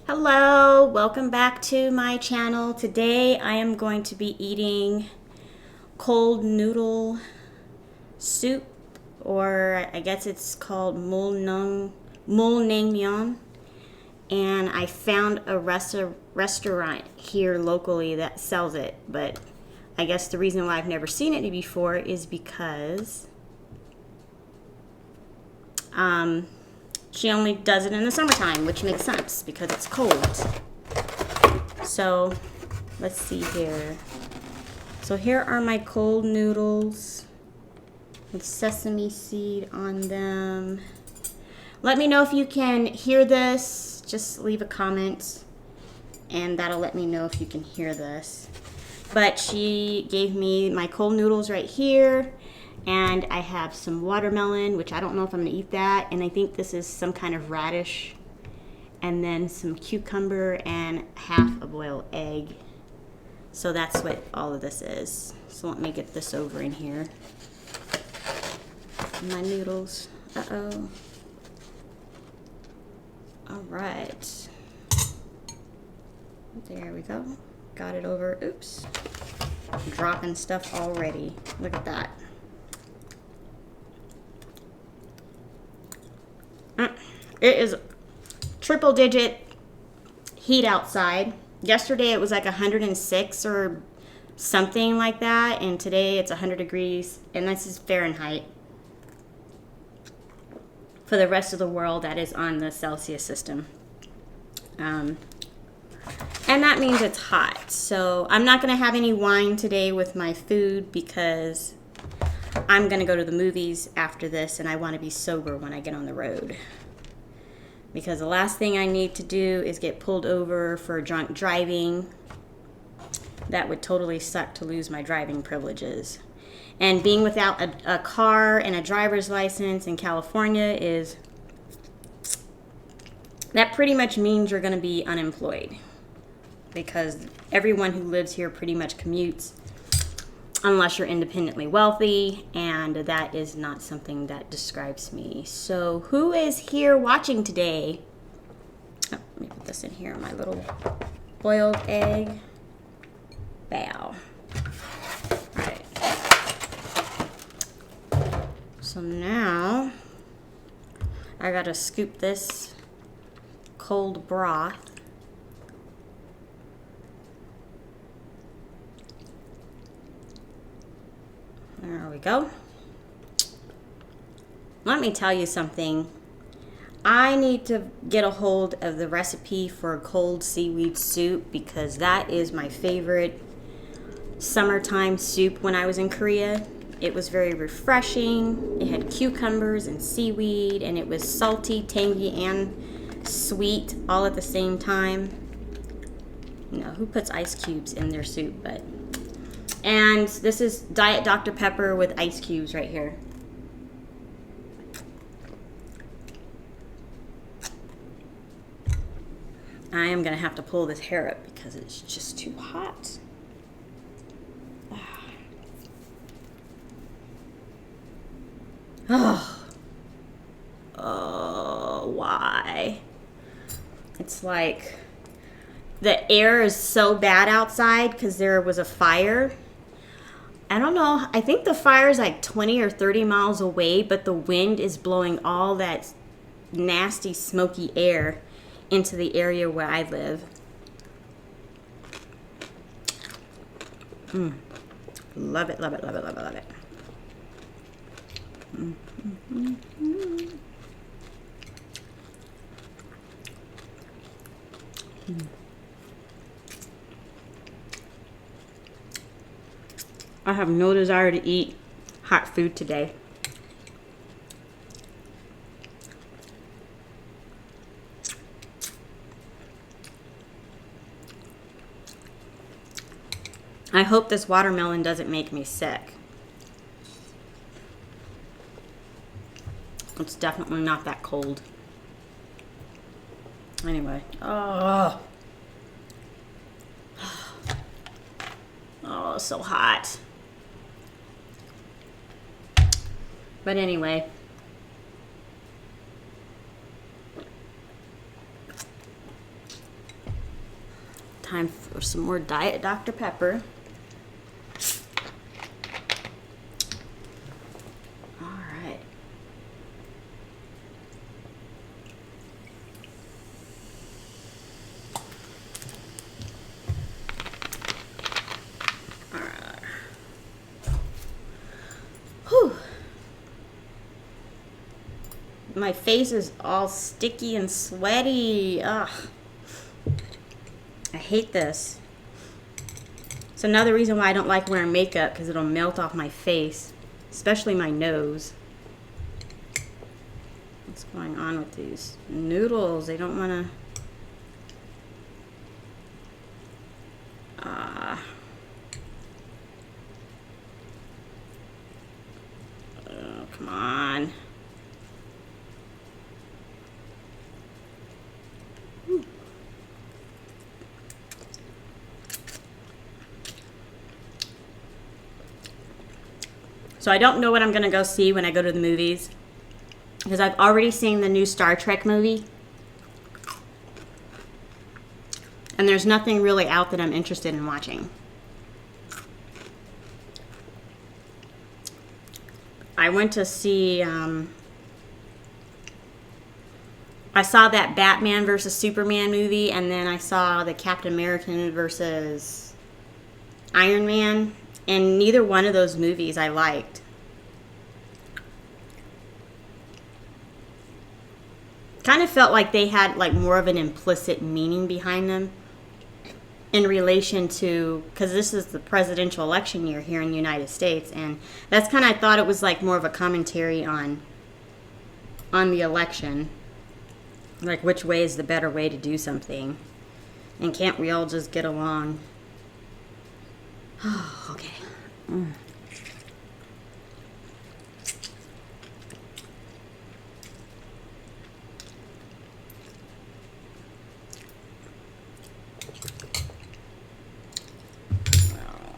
Hello, welcome back to my channel. Today I am going to be eating cold noodle soup, or I guess it's called Naengmyeon. And I found a restaurant here locally that sells it, but I guess the reason why I've never seen it before is because she only does it in the summertime, which makes sense because it's cold. So let's see here. So here are my cold noodles with sesame seed on them. Let me know if you can hear this. Just leave a comment and that'll let me know if you can hear this. But she gave me my cold noodles right here. And I have some watermelon, which I don't know if I'm gonna eat that. And I think this is some kind of radish. And then some cucumber and half a boiled egg. So that's what all of this is. So let me get this over in here. My noodles. Uh-oh. All right. There we go. Got it over. Oops. Dropping stuff already. Look at that. It is triple digit heat outside. Yesterday it was like 106 or something like that, and today it's 100 degrees, and this is Fahrenheit. For the rest of the world, that is on the Celsius system. And that means it's hot. So I'm not going to have any wine today with my food because I'm going to go to the movies after this, and I want to be sober when I get on the road. Because the last thing I need to do is get pulled over for drunk driving. That would totally suck to lose my driving privileges. And being without a car and a driver's license in California that pretty much means you're going to be unemployed. Because everyone who lives here pretty much commutes unless you're independently wealthy, and that is not something that describes me. So who is here watching today? Oh, let me put this in here, my little boiled egg. Bow. All right. So now I gotta scoop this cold broth. There we go. Let me tell you something. I need to get a hold of the recipe for cold seaweed soup because that is my favorite summertime soup when I was in Korea. It was very refreshing. It had cucumbers and seaweed, and it was salty, tangy, and sweet all at the same time. You know, who puts ice cubes in their soup, but... And this is Diet Dr. Pepper with ice cubes right here. I am going to have to pull this hair up because it's just too hot. Oh, why? It's like the air is so bad outside because there was a fire. I don't know. I think the fire is like 20 or 30 miles away, but the wind is blowing all that nasty, smoky air into the area where I live. Love it, love it, love it, love it, love it. I have no desire to eat hot food today. I hope this watermelon doesn't make me sick. It's definitely not that cold. Anyway. Oh, it's so hot. But anyway. time for some more Diet Dr. Pepper. All right. All right. Whew. My face is all sticky and sweaty. Ugh. I hate this. It's another reason why I don't like wearing makeup, because it'll melt off my face, especially my nose. What's going on with these noodles? They don't want to... oh, come on. So I don't know what I'm going to go see when I go to the movies, because I've already seen the new Star Trek movie. And there's nothing really out that I'm interested in watching. I went to see, I saw that Batman versus Superman movie, and then I saw the Captain America versus Iron Man. And neither one of those movies I liked. Kind of felt like they had like more of an implicit meaning behind them in relation to, because this is the presidential election year here in the United States, and that's kind of, I thought it was like more of a commentary on the election, like which way is the better way to do something, and can't we all just get along? Oh, okay. Oh,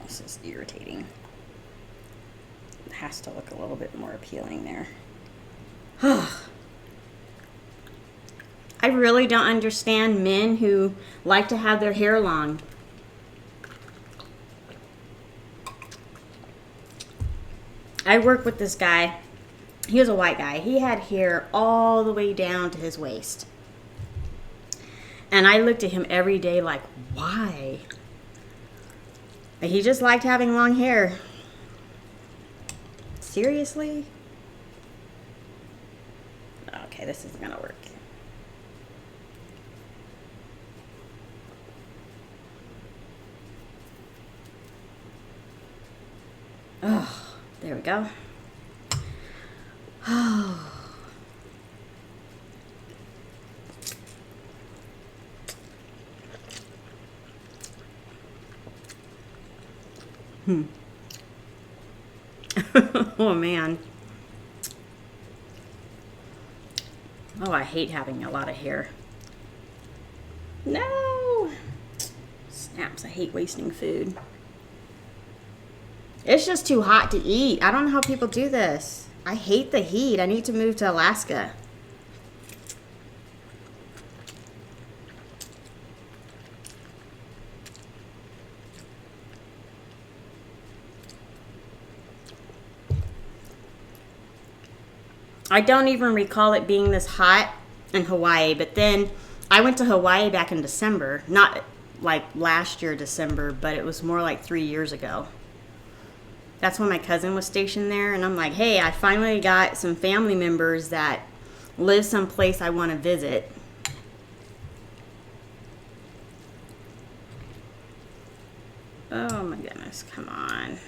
this is irritating. It has to look a little bit more appealing there. I really don't understand men who like to have their hair long. I worked with this guy. He was a white guy. He had hair all the way down to his waist. And I looked at him every day like, why? But he just liked having long hair. Seriously? Okay, this isn't gonna work. Oh. There we go. Oh. Oh, man. Oh, I hate having a lot of hair. No! Snaps, I hate wasting food. It's just too hot to eat. I don't know how people do this. I hate the heat. I need to move to Alaska. I don't even recall it being this hot in Hawaii, but then I went to Hawaii back in December. Not like last year December, but it was more like 3 years ago. That's when my cousin was stationed there, and I'm like, hey, I finally got some family members that live someplace I want to visit. Oh my goodness, come on.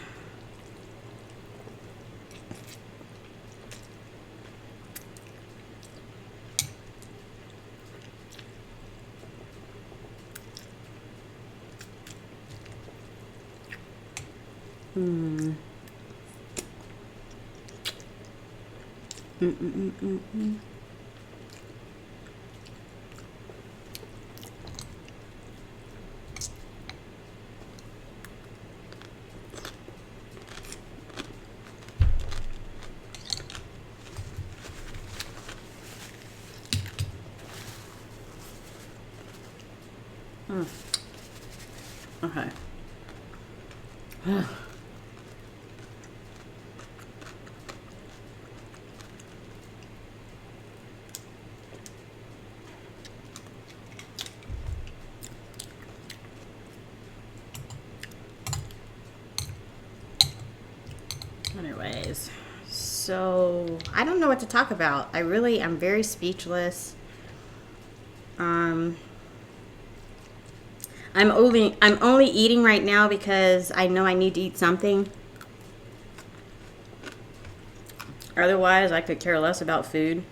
Okay. Anyways, so I don't know what to talk about. I'm very speechless. I'm only eating right now because I know I need to eat something. Otherwise, I could care less about food.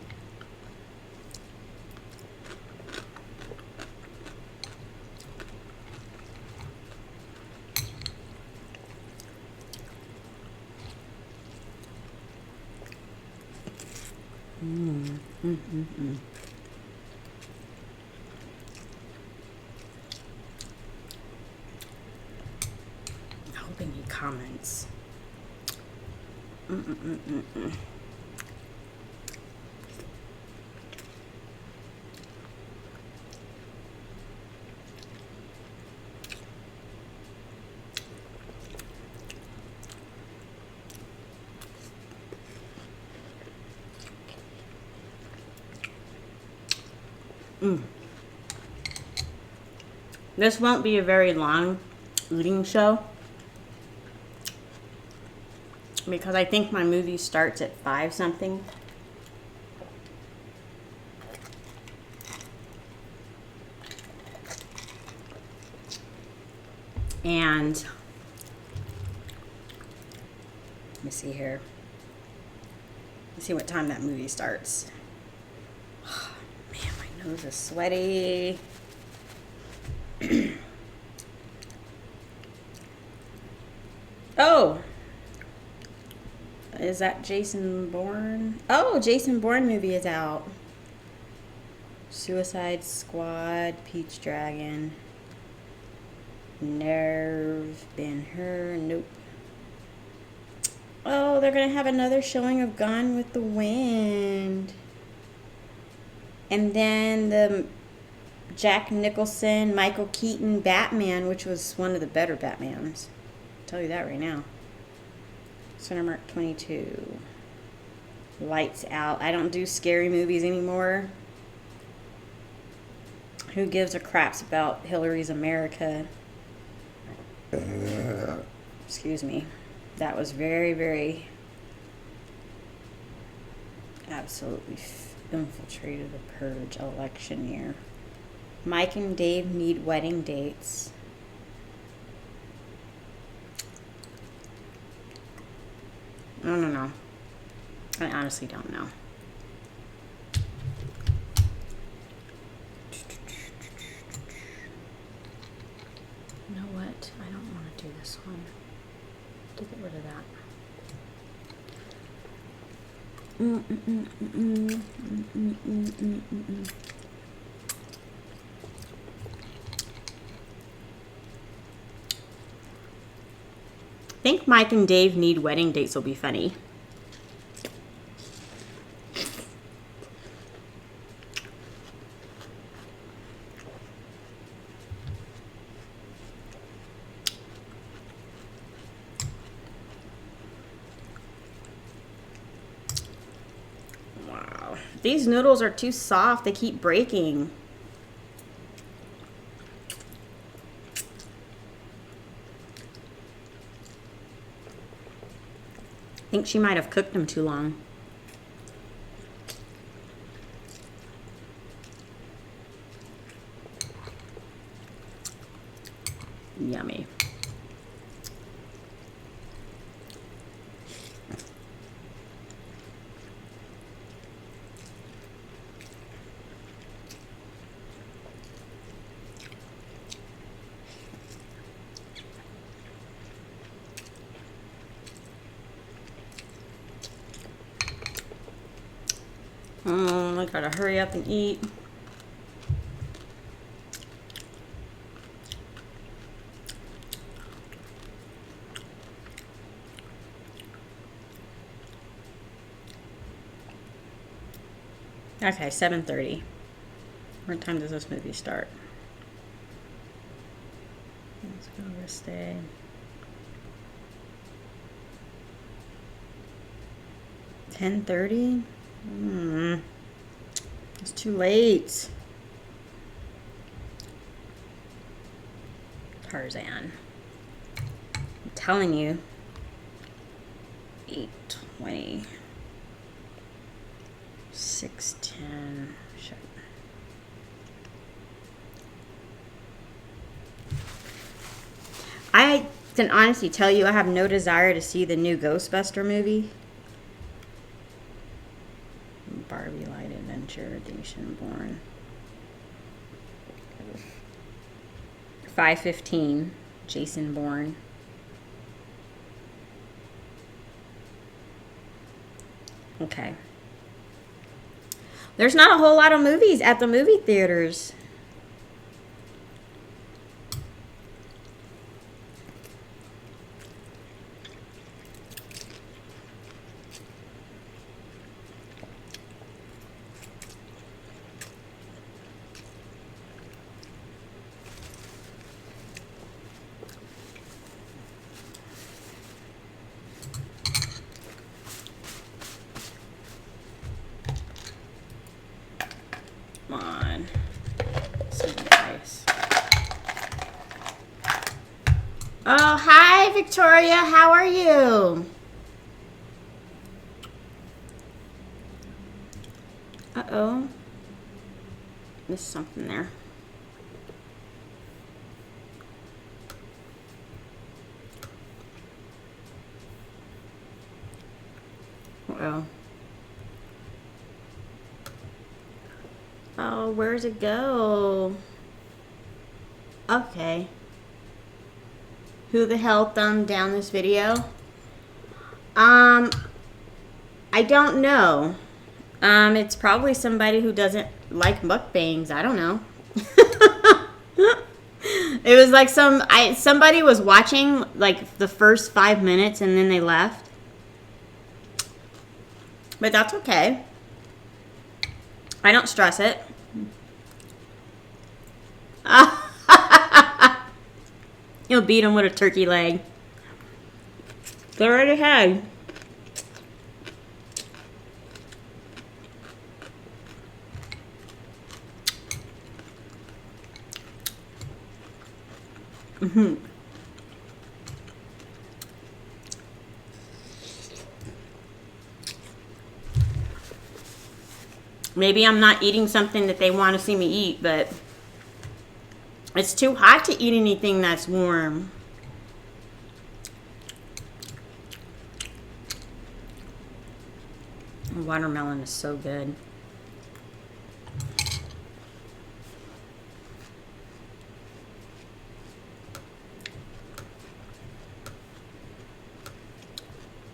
Hoping he comments. This won't be a very long eating show because I think my movie starts at 5 something. And let me see here. Let's see what time that movie starts. Oh, man, my nose is sweaty. Oh, is that Jason Bourne? Oh, Jason Bourne movie is out. Suicide Squad, Peach Dragon, Nerve, Ben-Hur, nope. Oh, they're going to have another showing of Gone with the Wind. And then the Jack Nicholson, Michael Keaton Batman, which was one of the better Batmans. I'll tell you that right now. Cinemark 22. Lights Out. I don't do scary movies anymore. Who gives a craps about Hillary's America? Excuse me. That was very, very absolutely infiltrated the purge election year. Mike and Dave need wedding dates. I don't know. I honestly don't know. You know what? I don't want to do this one. To get rid of that. I think Mike and Dave need wedding dates will be funny. Wow. These noodles are too soft. They keep breaking. I think she might have cooked them too long. Yummy. I gotta hurry up and eat. Okay, 7:30. What time does this movie start? Let's go this day. $10:30? It's too late. Tarzan. I'm telling you. 8:20. 6:10. Shit. I can honestly tell you I have no desire to see the new Ghostbuster movie. Barbie Light Adventure, Jason Bourne. 5:15, Jason Bourne. Okay. There's not a whole lot of movies at the movie theaters. Come on. Nice. Oh, hi, Victoria. How are you? Uh-oh. Missed something there. Uh-oh. Oh, where's it go? Okay. Who the hell thumbed down this video? I don't know. It's probably somebody who doesn't like mukbangs. I don't know. It was like somebody was watching like the first 5 minutes and then they left. But that's okay. I don't stress it. You'll beat him with a turkey leg. Go right ahead. Maybe I'm not eating something that they want to see me eat, but it's too hot to eat anything that's warm. Watermelon is so good.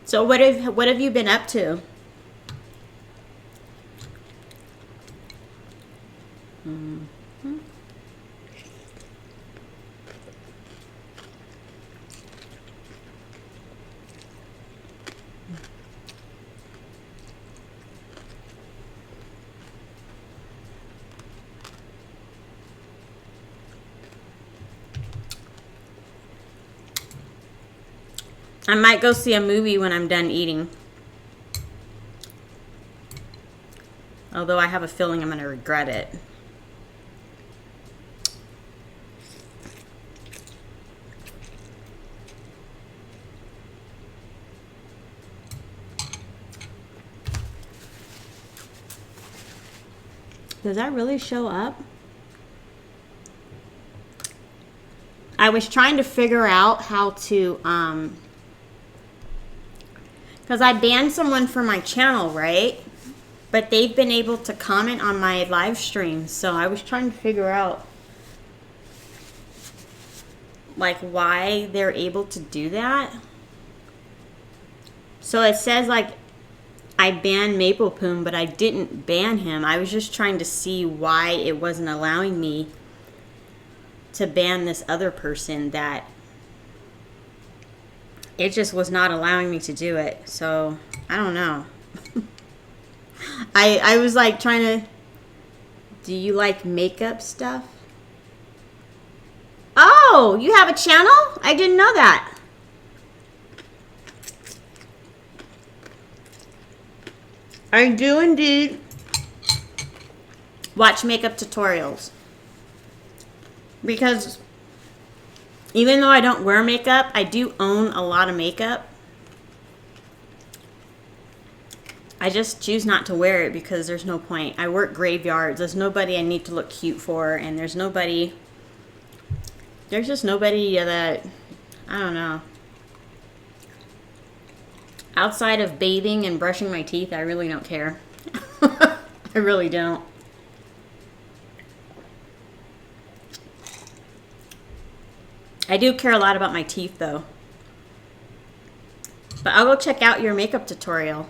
So what have you been up to? I might go see a movie when I'm done eating. Although I have a feeling I'm going to regret it. Does that really show up? I was trying to figure out how to, because I banned someone from my channel, right? But they've been able to comment on my live streams. So I was trying to figure out, like, why they're able to do that. So it says, like, I banned Maple Poom, but I didn't ban him. I was just trying to see why it wasn't allowing me to ban this other person, that it just was not allowing me to do it. So I don't know. I was like trying to, do you like makeup stuff? Oh, Oh, you have a channel? I didn't know that. I do indeed watch makeup tutorials. Because even though I don't wear makeup, I do own a lot of makeup. I just choose not to wear it because there's no point. I work graveyards. There's nobody I need to look cute for, and there's just nobody that, I don't know. Outside of bathing and brushing my teeth, I really don't care. I really don't. I do care a lot about my teeth, though. But I'll go check out your makeup tutorial.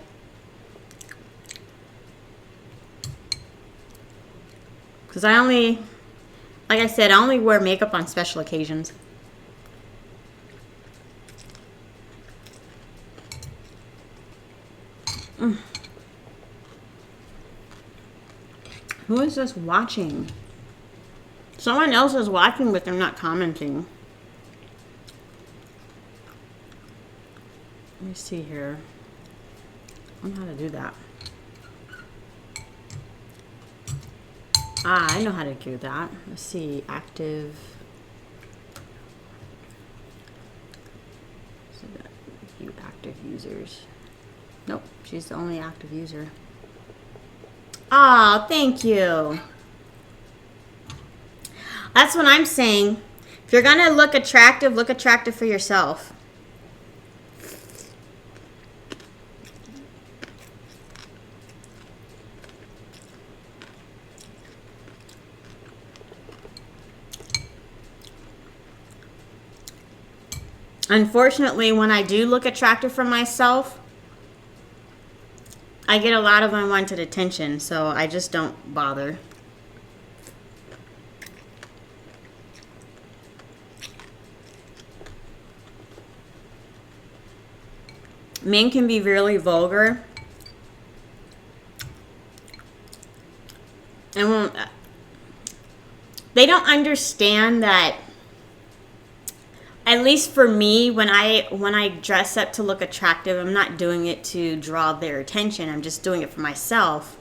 Because like I said, I only wear makeup on special occasions. Who is this watching? Someone else is watching, but they're not commenting. Let me see here. I don't know how to do that. Ah, I know how to do that. Let's see, active. So view active users. Nope, she's the only active user. Ah, thank you. That's what I'm saying. If you're gonna look attractive for yourself. Unfortunately, when I do look attractive for myself, I get a lot of unwanted attention, so I just don't bother. Men can be really vulgar. And they don't understand that. At least for me, when I dress up to look attractive, I'm not doing it to draw their attention. I'm just doing it for myself.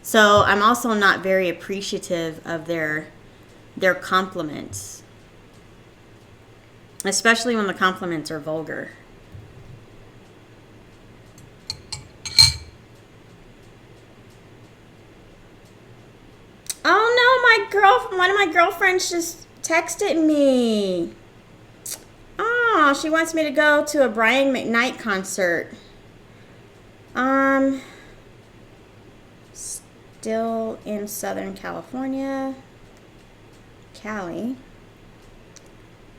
So I'm also not very appreciative of their compliments, especially when the compliments are vulgar. Oh no, one of my girlfriends just texted me. Oh, she wants me to go to a Brian McKnight concert. Still in Southern California. Cali.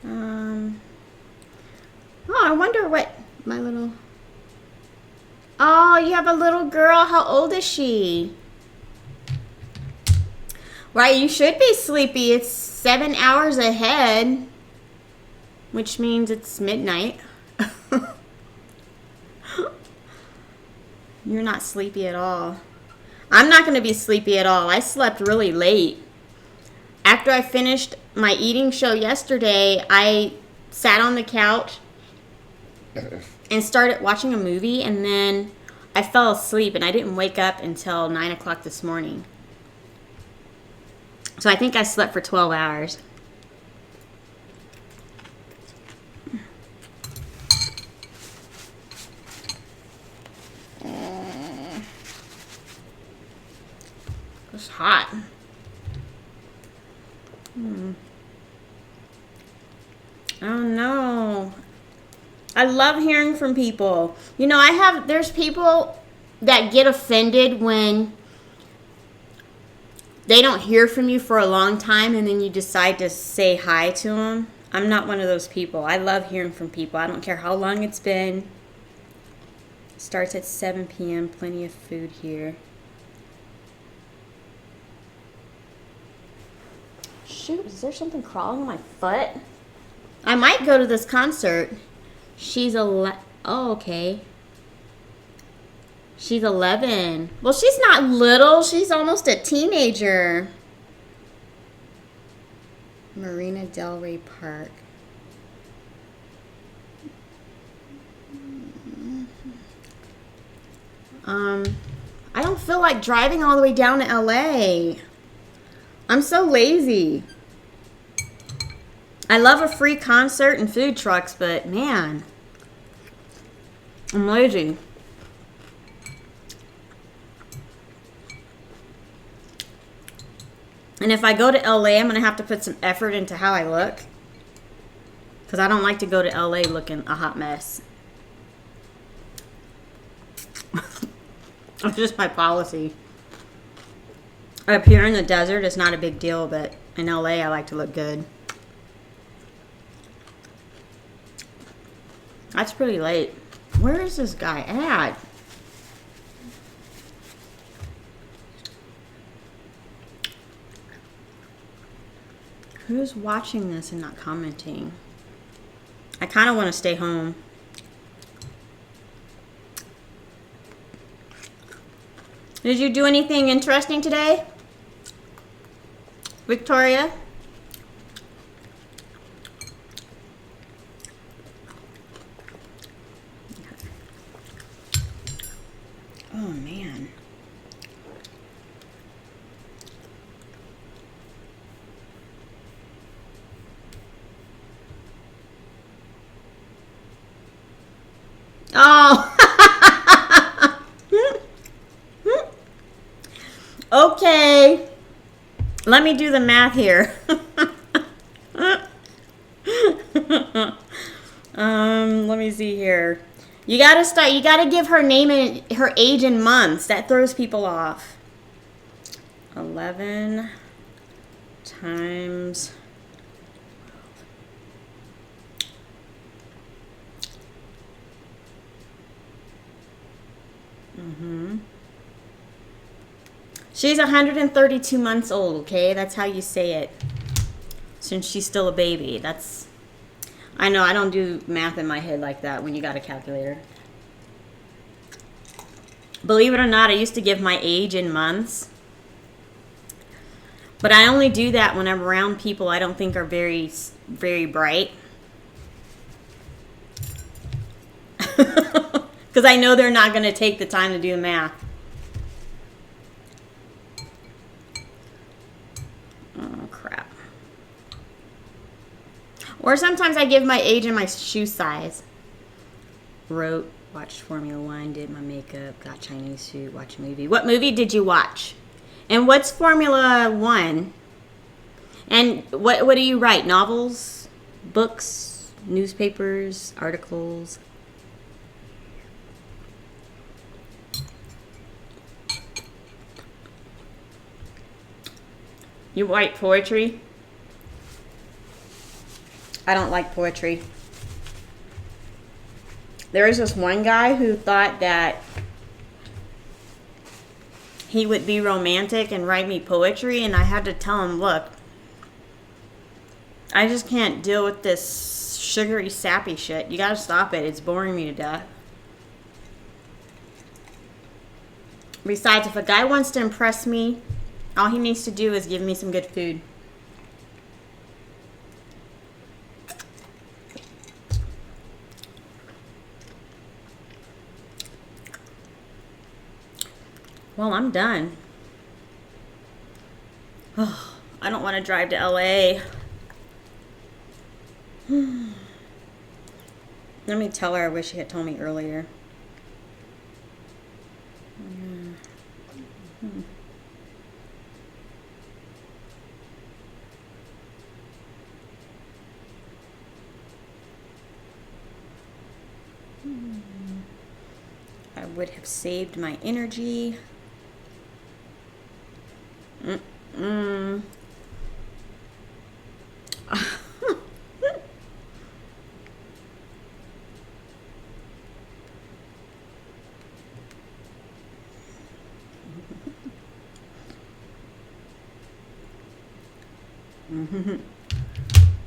Oh, I wonder what my little... Oh, you have a little girl. How old is she? Right, you should be sleepy. It's 7 hours ahead. Which means it's midnight. You're not sleepy at all. I'm not going to be sleepy at all. I slept really late. After I finished my eating show yesterday, I sat on the couch and started watching a movie, and then I fell asleep, and I didn't wake up until 9 o'clock this morning. So I think I slept for 12 hours. It's hot. Oh no. I love hearing from people. You know, there's people that get offended when they don't hear from you for a long time and then you decide to say hi to them. I'm not one of those people. I love hearing from people. I don't care how long it's been. Starts at 7 p.m. Plenty of food here. Shoot, is there something crawling on my foot? I might go to this concert. Oh, okay. She's 11. Well, she's not little. She's almost a teenager. Marina Del Rey Park. I don't feel like driving all the way down to LA. I'm so lazy. I love a free concert and food trucks, but man, I'm lazy. And if I go to LA, I'm going to have to put some effort into how I look. Because I don't like to go to LA looking a hot mess. It's just my policy. Up here in the desert, it's not a big deal, but in LA, I like to look good. That's pretty late. Where is this guy at? Who's watching this and not commenting? I kind of want to stay home. Did you do anything interesting today, Victoria? Oh, man. Oh. Okay. Let me do the math here. Let me see here. You gotta give her name and her age in months. That throws people off. 11 times. She's 132 months old, okay? That's how you say it. Since she's still a baby. I know, I don't do math in my head like that when you got a calculator. Believe it or not, I used to give my age in months. But I only do that when I'm around people I don't think are very, very bright. Because I know they're not going to take the time to do the math. Oh, crap. Or sometimes I give my age and my shoe size. Wrote, watched Formula One, did my makeup, got Chinese food, watched a movie. What movie did you watch? And what's Formula One? And what do you write? Novels? Books? Newspapers? Articles? You write poetry? I don't like poetry. There was this one guy who thought that he would be romantic and write me poetry, and I had to tell him, look, I just can't deal with this sugary, sappy shit. You gotta stop it. It's boring me to death. Besides, if a guy wants to impress me, all he needs to do is give me some good food. Well, I'm done. Oh, I don't want to drive to LA. Let me tell her I wish she had told me earlier. I would have saved my energy.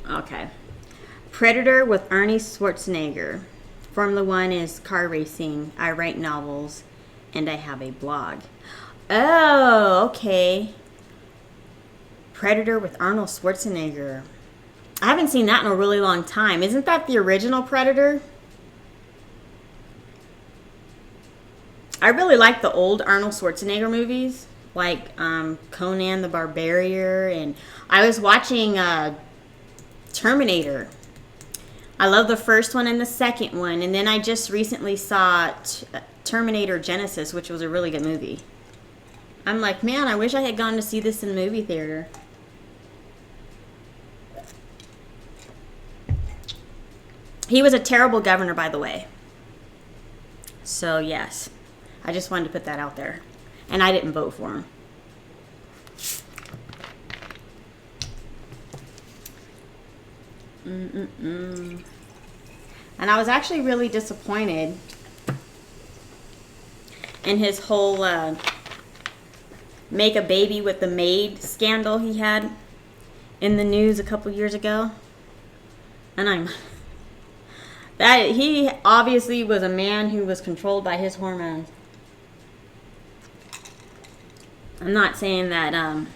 Okay. Predator with Arnie Schwarzenegger. Formula One is car racing. I write novels, and I have a blog. Oh, okay. Predator with Arnold Schwarzenegger. I haven't seen that in a really long time. Isn't that the original Predator? I really like the old Arnold Schwarzenegger movies, like Conan the Barbarian, and I was watching Terminator. I love the first one and the second one, and then I just recently saw Terminator Genesis, which was a really good movie. I'm like, man, I wish I had gone to see this in the movie theater. He was a terrible governor, by the way. So, yes. I just wanted to put that out there. And I didn't vote for him. And I was actually really disappointed in his whole make a baby with the maid scandal he had in the news a couple years ago. And he obviously was a man who was controlled by his hormones. I'm not saying that,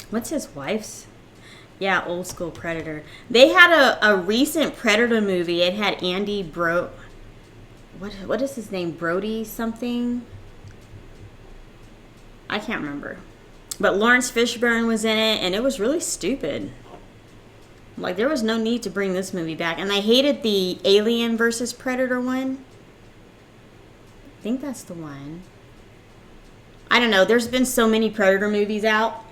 what's his wife's? Yeah, Old School Predator. They had a recent Predator movie. It had Andy what is his name? Brody something? I can't remember. But Lawrence Fishburne was in it, and it was really stupid. Like, there was no need to bring this movie back. And I hated the Alien versus Predator one. I think that's the one. I don't know. There's been so many Predator movies out.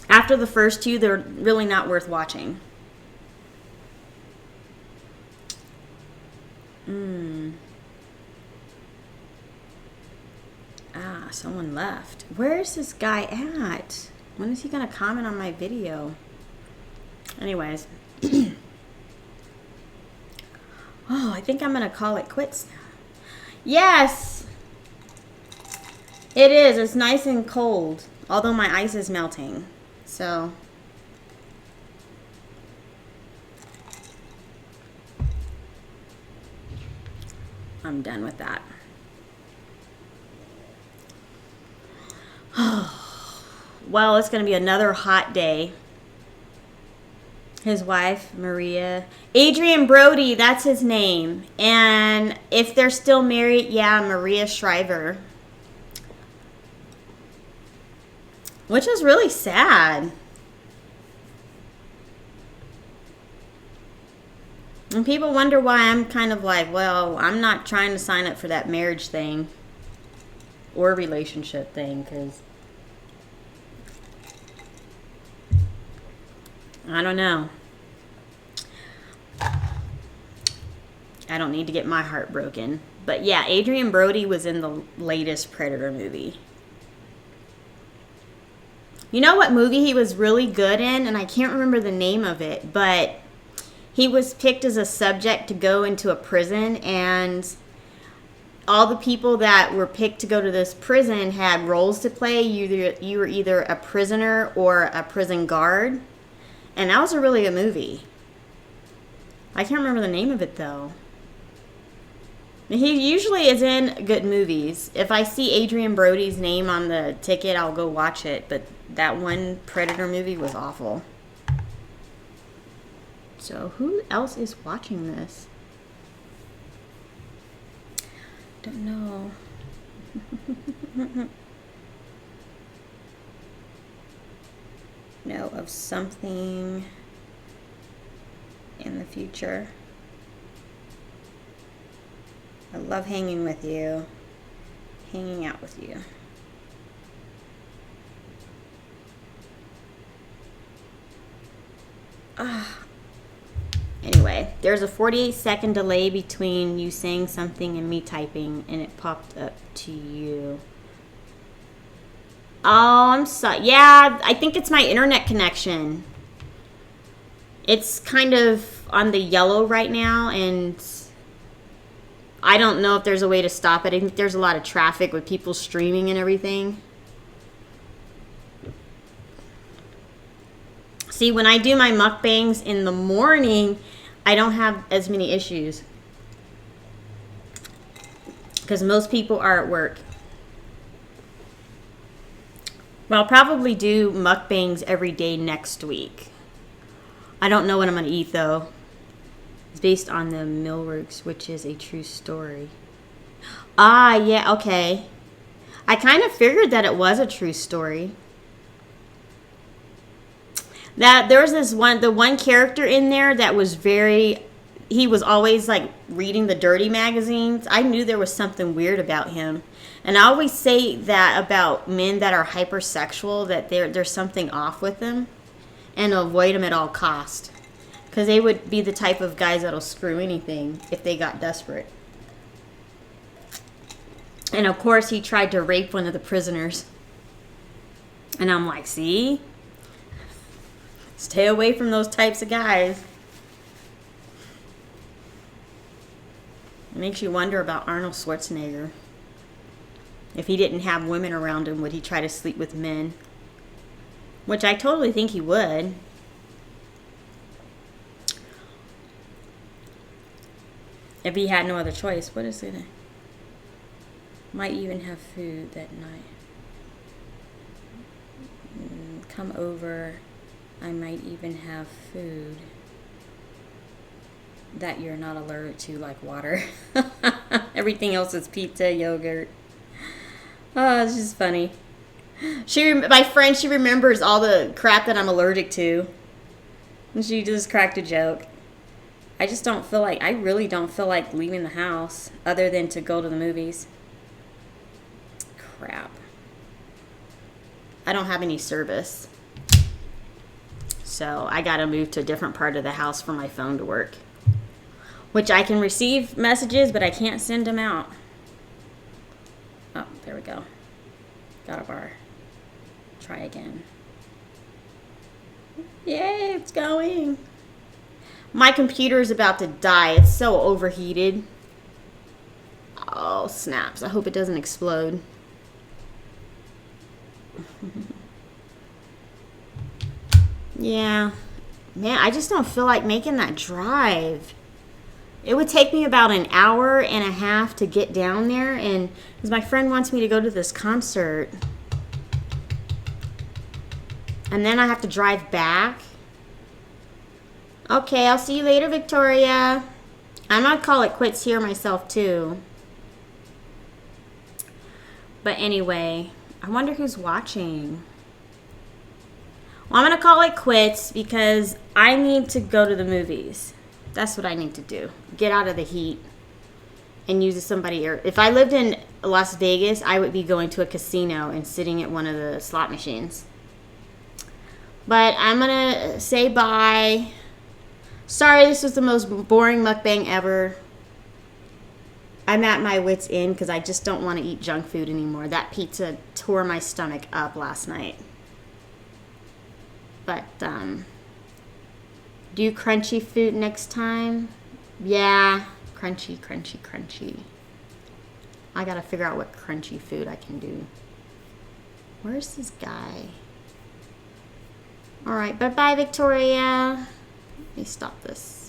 After the first two, they're really not worth watching. Someone left. Where is this guy at? When is he going to comment on my video? Anyways. Oh, I think I'm going to call it quits now. Yes! It is. It's nice and cold. Although my ice is melting. So... I'm done with that. Well, it's going to be another hot day. His wife, Maria. Adrian Brody, that's his name. And if they're still married, yeah, Maria Shriver. Which is really sad. And people wonder why I'm kind of like, well, I'm not trying to sign up for that marriage thing. Or relationship thing, because... I don't know. I don't need to get my heart broken. But yeah, Adrian Brody was in the latest Predator movie. You know what movie he was really good in? And I can't remember the name of it. But he was picked as a subject to go into a prison. And all the people that were picked to go to this prison had roles to play. You were either a prisoner or a prison guard. And that was a really good movie. I can't remember the name of it, though. He usually is in good movies. If I see Adrian Brody's name on the ticket, I'll go watch it. But that one Predator movie was awful. So, who else is watching this? Don't know. Know of something in the future. I love hanging with you, hanging out with you. Anyway, there's a 48-second delay between you saying something and me typing, and it popped up to you. Oh, I'm sorry. Yeah, I think it's my internet connection. It's kind of on the yellow right now, and I don't know if there's a way to stop it. I think there's a lot of traffic with people streaming and everything. See, when I do my mukbangs in the morning, I don't have as many issues. Because most people are at work. Well, I'll probably do mukbangs every day next week. I don't know what I'm going to eat, though. It's based on the Millworks, which is a true story. Ah, yeah, okay. I kind of figured that it was a true story. That there was the one character in there that was he was always like reading the dirty magazines. I knew there was something weird about him. And I always say that about men that are hypersexual, that there's something off with them, and avoid them at all cost. Because they would be the type of guys that'll screw anything if they got desperate. And of course, he tried to rape one of the prisoners. And I'm like, see? Stay away from those types of guys. It makes you wonder about Arnold Schwarzenegger. If he didn't have women around him, would he try to sleep with men? Which I totally think he would. If he had no other choice. What is it? Might even have food that night. Come over. I might even have food that you're not allergic to, like water. Everything else is pizza, yogurt. Oh, it's just funny. My friend, she remembers all the crap that I'm allergic to. And she just cracked a joke. I really don't feel like leaving the house other than to go to the movies. Crap. I don't have any service. So I gotta move to a different part of the house for my phone to work. Which I can receive messages, but I can't send them out. Oh, there we go. Got a bar. Try again. Yay, it's going. My computer is about to die. It's so overheated. Oh, snaps. I hope it doesn't explode. Yeah. Man, I just don't feel like making that drive. It would take me about an hour and a half to get down there, and because my friend wants me to go to this concert. And then I have to drive back. Okay, I'll see you later, Victoria. I'm going to call it quits here myself, too. But anyway, I wonder who's watching. Well, I'm going to call it quits because I need to go to the movies. That's what I need to do. Get out of the heat and use somebody. If I lived in Las Vegas, I would be going to a casino and sitting at one of the slot machines. But I'm going to say bye. Sorry, this was the most boring mukbang ever. I'm at my wit's end because I just don't want to eat junk food anymore. That pizza tore my stomach up last night. But, do crunchy food next time? Yeah, crunchy, crunchy, crunchy. I gotta figure out what crunchy food I can do. Where's this guy? Alright, bye-bye, Victoria. Let me stop this.